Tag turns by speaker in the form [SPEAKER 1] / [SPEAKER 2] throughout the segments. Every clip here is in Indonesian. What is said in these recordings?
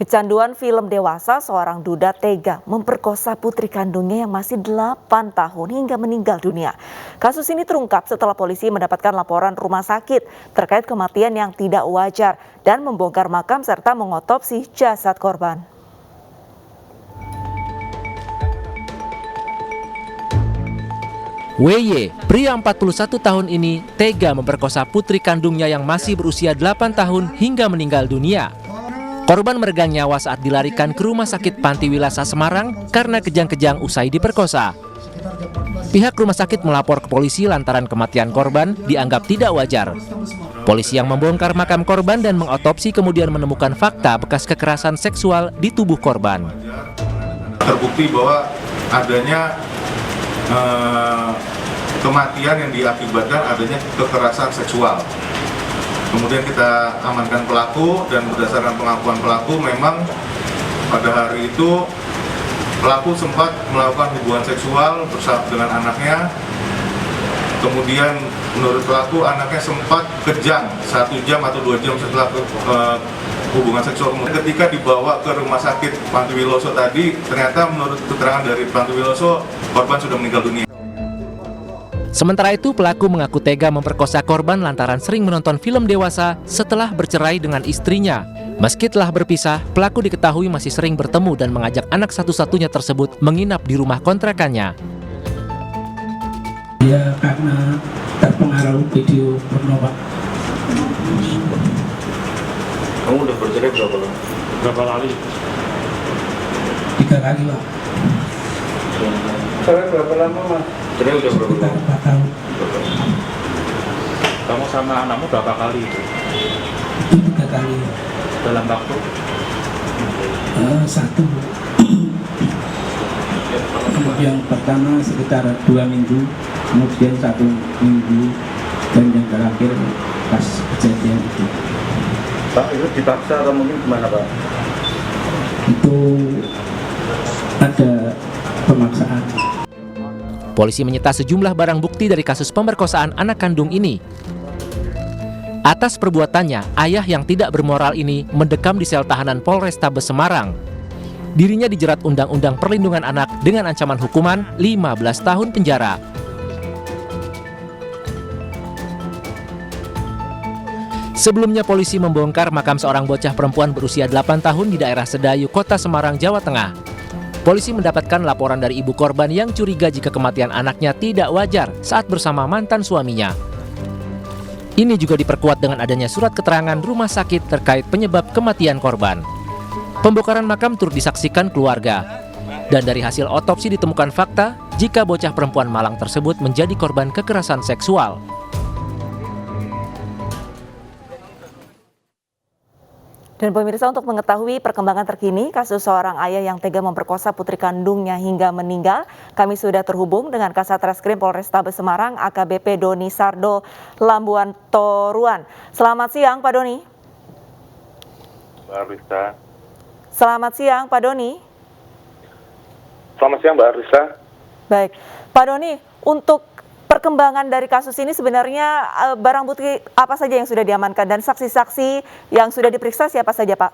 [SPEAKER 1] Kecanduan film dewasa, seorang duda tega memperkosa putri kandungnya yang masih 8 tahun hingga meninggal dunia. Kasus ini terungkap setelah polisi mendapatkan laporan rumah sakit terkait kematian yang tidak wajar dan membongkar makam serta mengotopsi jasad korban.
[SPEAKER 2] WY, pria 41 tahun ini tega memperkosa putri kandungnya yang masih berusia 8 tahun hingga meninggal dunia. Korban meregang nyawa saat dilarikan ke Rumah Sakit Panti Wilasa Semarang karena kejang-kejang usai diperkosa. Pihak rumah sakit melapor ke polisi lantaran kematian korban dianggap tidak wajar. Polisi yang membongkar makam korban dan mengotopsi kemudian menemukan fakta bekas kekerasan seksual di tubuh korban.
[SPEAKER 3] Terbukti bahwa adanya kematian yang diakibatkan adanya kekerasan seksual. Kemudian kita amankan pelaku dan berdasarkan pengakuan pelaku memang pada hari itu pelaku sempat melakukan hubungan seksual bersama dengan anaknya. Kemudian menurut pelaku anaknya sempat kejang 1 jam atau 2 jam setelah hubungan seksual. Kemudian ketika dibawa ke Rumah Sakit Panti Wiloso tadi, ternyata menurut keterangan dari Panti Wiloso korban sudah meninggal dunia.
[SPEAKER 2] Sementara itu, pelaku mengaku tega memperkosa korban lantaran sering menonton film dewasa setelah bercerai dengan istrinya. Meski telah berpisah, pelaku diketahui masih sering bertemu dan mengajak anak satu-satunya tersebut menginap di rumah kontrakannya.
[SPEAKER 4] Dia karena terpengaruh video porno, Pak.
[SPEAKER 5] Kamu udah bercerai berapa lama?
[SPEAKER 6] Berapa kali?
[SPEAKER 4] 3 kali, Pak.
[SPEAKER 5] Cerai berapa lama, Mas? Cerai udah berapa
[SPEAKER 4] Sekitar
[SPEAKER 5] lama?
[SPEAKER 4] 4 tahun.
[SPEAKER 6] Kamu sama anakmu berapa kali itu?
[SPEAKER 4] Itu 3 kali.
[SPEAKER 6] Dalam waktu?
[SPEAKER 4] 1. Kemudian pertama sekitar 2 minggu, kemudian 1 minggu, dan yang terakhir pas kejadian itu.
[SPEAKER 5] Pak, itu dipaksa atau mungkin gimana, Pak?
[SPEAKER 4] Itu ada pemaksaan.
[SPEAKER 2] Polisi menyita sejumlah barang bukti dari kasus pemerkosaan anak kandung ini. Atas perbuatannya, ayah yang tidak bermoral ini mendekam di sel tahanan Polrestabes Semarang. Dirinya dijerat Undang-Undang Perlindungan Anak dengan ancaman hukuman 15 tahun penjara. Sebelumnya polisi membongkar makam seorang bocah perempuan berusia 8 tahun di daerah Sedayu, Kota Semarang, Jawa Tengah. Polisi mendapatkan laporan dari ibu korban yang curiga jika kematian anaknya tidak wajar saat bersama mantan suaminya. Ini juga diperkuat dengan adanya surat keterangan rumah sakit terkait penyebab kematian korban. Pembongkaran makam turut disaksikan keluarga. Dan dari hasil otopsi ditemukan fakta jika bocah perempuan malang tersebut menjadi korban kekerasan seksual.
[SPEAKER 1] Dan pemirsa, untuk mengetahui perkembangan terkini kasus seorang ayah yang tega memperkosa putri kandungnya hingga meninggal, kami sudah terhubung dengan Kasat Reskrim Polrestabes Semarang AKBP Doni Sardo Lambuan Toruan. Selamat siang Pak Doni.
[SPEAKER 3] Mbak Risa.
[SPEAKER 1] Selamat siang Pak Doni.
[SPEAKER 3] Selamat siang Mbak Risa.
[SPEAKER 1] Baik, Pak Doni, untuk perkembangan dari kasus ini sebenarnya barang bukti apa saja yang sudah diamankan dan saksi-saksi yang sudah diperiksa siapa saja, Pak?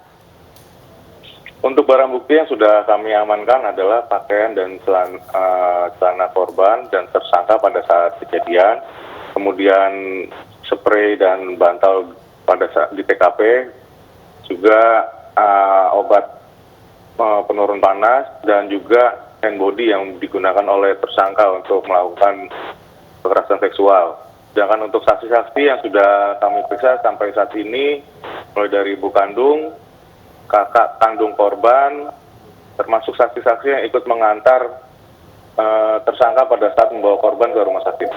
[SPEAKER 3] Untuk barang bukti yang sudah kami amankan adalah pakaian dan celana korban dan tersangka pada saat kejadian, kemudian spray dan bantal pada saat di TKP, juga obat penurun panas dan juga hand body yang digunakan oleh tersangka untuk melakukan kekerasan seksual. Sedangkan untuk saksi-saksi yang sudah kami periksa sampai saat ini, mulai dari ibu kandung, kakak kandung korban, termasuk saksi-saksi yang ikut mengantar tersangka pada saat membawa korban ke rumah sakit.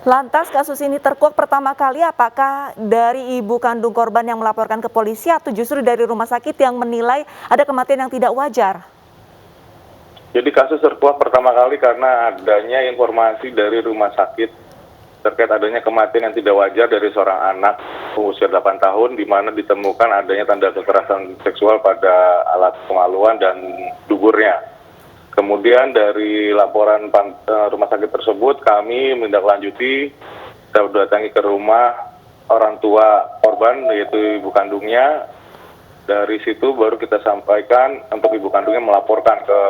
[SPEAKER 1] Lantas kasus ini terkuak pertama kali apakah dari ibu kandung korban yang melaporkan ke polisi atau justru dari rumah sakit yang menilai ada kematian yang tidak wajar?
[SPEAKER 3] Jadi kasus terkuak pertama kali karena adanya informasi dari rumah sakit terkait adanya kematian yang tidak wajar dari seorang anak berusia 8 tahun di mana ditemukan adanya tanda kekerasan seksual pada alat kemaluan dan duburnya. Kemudian dari laporan rumah sakit tersebut kami menindaklanjuti, kita datangi ke rumah orang tua korban yaitu ibu kandungnya Dari situ baru kita sampaikan untuk ibu kandungnya melaporkan ke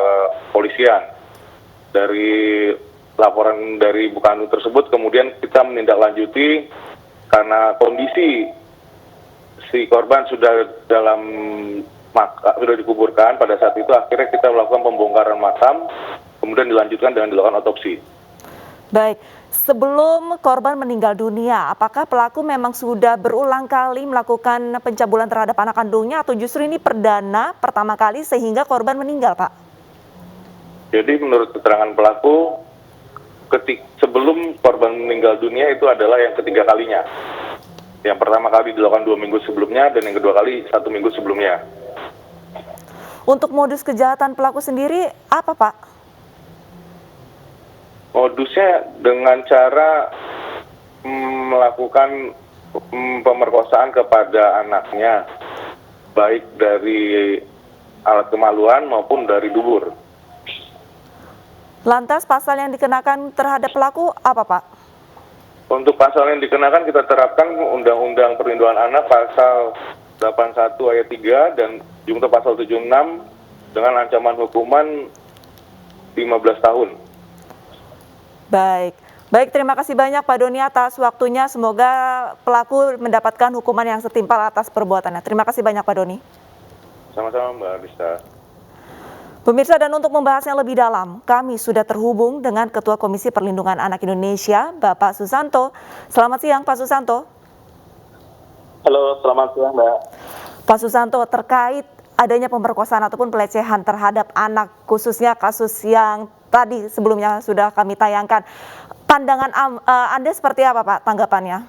[SPEAKER 3] polisian. Dari laporan dari ibu kandung tersebut kemudian kita menindaklanjuti karena kondisi si korban sudah sudah dikuburkan pada saat itu, akhirnya kita melakukan pembongkaran makam kemudian dilanjutkan dengan dilakukan otopsi.
[SPEAKER 1] Baik, sebelum korban meninggal dunia, apakah pelaku memang sudah berulang kali melakukan pencabulan terhadap anak kandungnya atau justru ini pertama kali sehingga korban meninggal, Pak?
[SPEAKER 3] Jadi menurut keterangan pelaku, sebelum korban meninggal dunia itu adalah yang ketiga kalinya. Yang pertama kali dilakukan 2 minggu sebelumnya dan yang kedua kali 1 minggu sebelumnya.
[SPEAKER 1] Untuk modus kejahatan pelaku sendiri apa, Pak?
[SPEAKER 3] Modusnya dengan cara melakukan pemerkosaan kepada anaknya, baik dari alat kemaluan maupun dari dubur.
[SPEAKER 1] Lantas pasal yang dikenakan terhadap pelaku apa, Pak?
[SPEAKER 3] Untuk pasal yang dikenakan kita terapkan Undang-Undang Perlindungan Anak pasal 81 ayat 3 dan junto pasal 76 dengan ancaman hukuman 15 tahun.
[SPEAKER 1] Baik, terima kasih banyak Pak Doni atas waktunya. Semoga pelaku mendapatkan hukuman yang setimpal atas perbuatannya. Terima kasih banyak Pak Doni.
[SPEAKER 3] Sama-sama Mbak Arista.
[SPEAKER 1] Pemirsa, dan untuk membahas yang lebih dalam, kami sudah terhubung dengan Ketua Komisi Perlindungan Anak Indonesia, Bapak Susanto. Selamat siang Pak Susanto.
[SPEAKER 7] Halo, selamat siang Mbak.
[SPEAKER 1] Pak Susanto, terkait adanya pemerkosaan ataupun pelecehan terhadap anak, khususnya kasus yang tadi sebelumnya sudah kami tayangkan, pandangan Anda seperti apa Pak tanggapannya?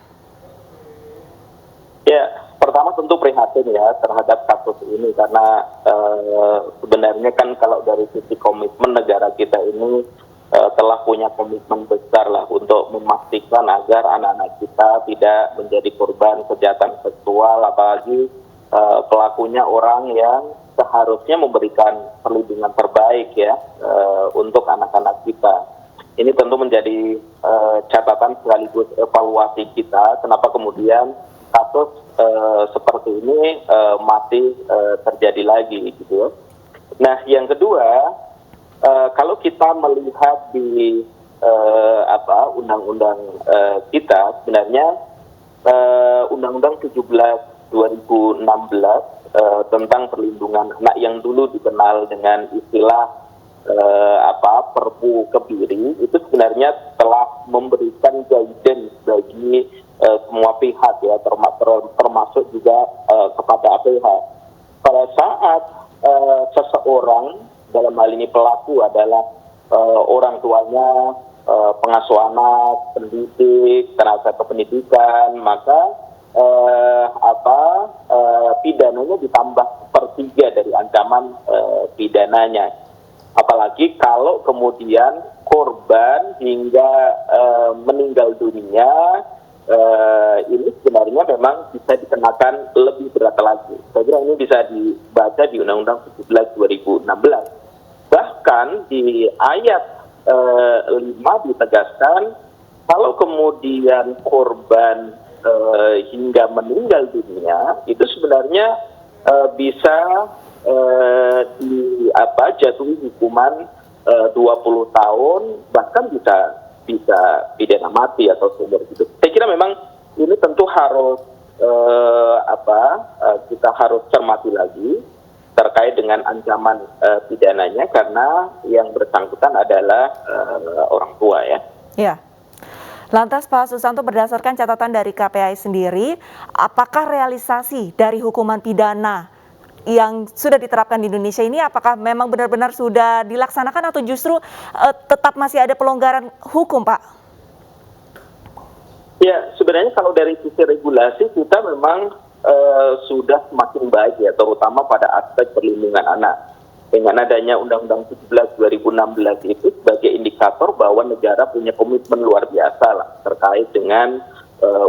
[SPEAKER 7] Ya, pertama tentu prihatin ya terhadap kasus ini karena sebenarnya kan kalau dari sisi komitmen negara kita ini telah punya komitmen besar lah untuk memastikan agar anak-anak kita tidak menjadi korban kejahatan seksual, apalagi pelakunya orang yang seharusnya memberikan perlindungan terbaik ya untuk anak-anak kita. Ini tentu menjadi catatan sekaligus evaluasi kita kenapa kemudian kasus seperti ini masih terjadi lagi gitu ya. Nah, yang kedua, kalau kita melihat di undang-undang kita sebenarnya Undang-Undang 17/2016 tentang perlindungan anak yang dulu dikenal dengan istilah Perpu Kebiri itu sebenarnya telah memberikan guidance bagi semua pihak ya termasuk juga kepada APH. Pada saat seseorang dalam hal ini pelaku adalah orang tuanya, pengasuh anak, pendidik, tenaga kependidikan, maka pidananya ditambah 1/3 dari ancaman pidananya. Apalagi kalau kemudian korban hingga meninggal dunia, ini sebenarnya memang bisa dikenakan lebih berat lagi. Saya kira ini bisa dibaca di Undang-Undang 17/2016. Bahkan di ayat 5 ditegaskan kalau kemudian korban hingga meninggal dunia itu sebenarnya bisa jatuhi hukuman 20 tahun bahkan bisa pidana mati atau seumur hidup. Saya kira memang ini tentu harus kita harus cermati lagi terkait dengan ancaman pidananya karena yang bersangkutan adalah orang tua ya.
[SPEAKER 1] Ya. Lantas Pak Susanto, berdasarkan catatan dari KPAI sendiri, apakah realisasi dari hukuman pidana yang sudah diterapkan di Indonesia ini apakah memang benar-benar sudah dilaksanakan atau justru tetap masih ada pelonggaran hukum, Pak?
[SPEAKER 7] Ya, sebenarnya kalau dari sisi regulasi kita memang sudah semakin baik ya, terutama pada aspek perlindungan anak. Dengan adanya Undang-Undang 17/2016 itu sebagai indikator bahwa negara punya komitmen luar biasa lah terkait dengan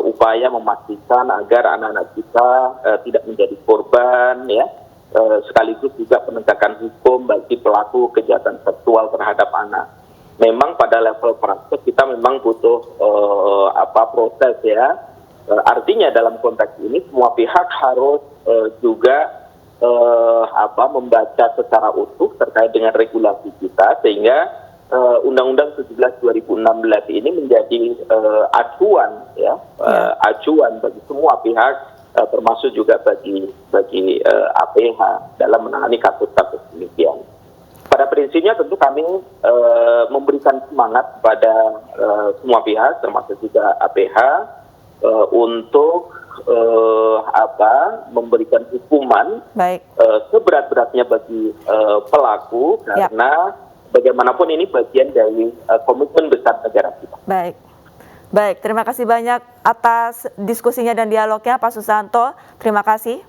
[SPEAKER 7] upaya memastikan agar anak-anak kita tidak menjadi korban ya, sekaligus juga penegakan hukum bagi pelaku kejahatan seksual terhadap anak. Memang pada level praktek kita memang butuh proses ya. Artinya dalam konteks ini semua pihak harus juga membaca secara utuh terkait dengan regulasi kita, sehingga Undang-Undang 17 2016 ini menjadi acuan acuan bagi semua pihak, termasuk juga bagi APH dalam menangani kasus-kasus demikian. Pada prinsipnya tentu kami memberikan semangat kepada semua pihak, termasuk juga APH, untuk memberikan hukuman seberat-beratnya bagi pelaku, karena bagaimanapun ini bagian dari komitmen besar negara kita.
[SPEAKER 1] Baik, terima kasih banyak atas diskusinya dan dialognya Pak Susanto. Terima kasih.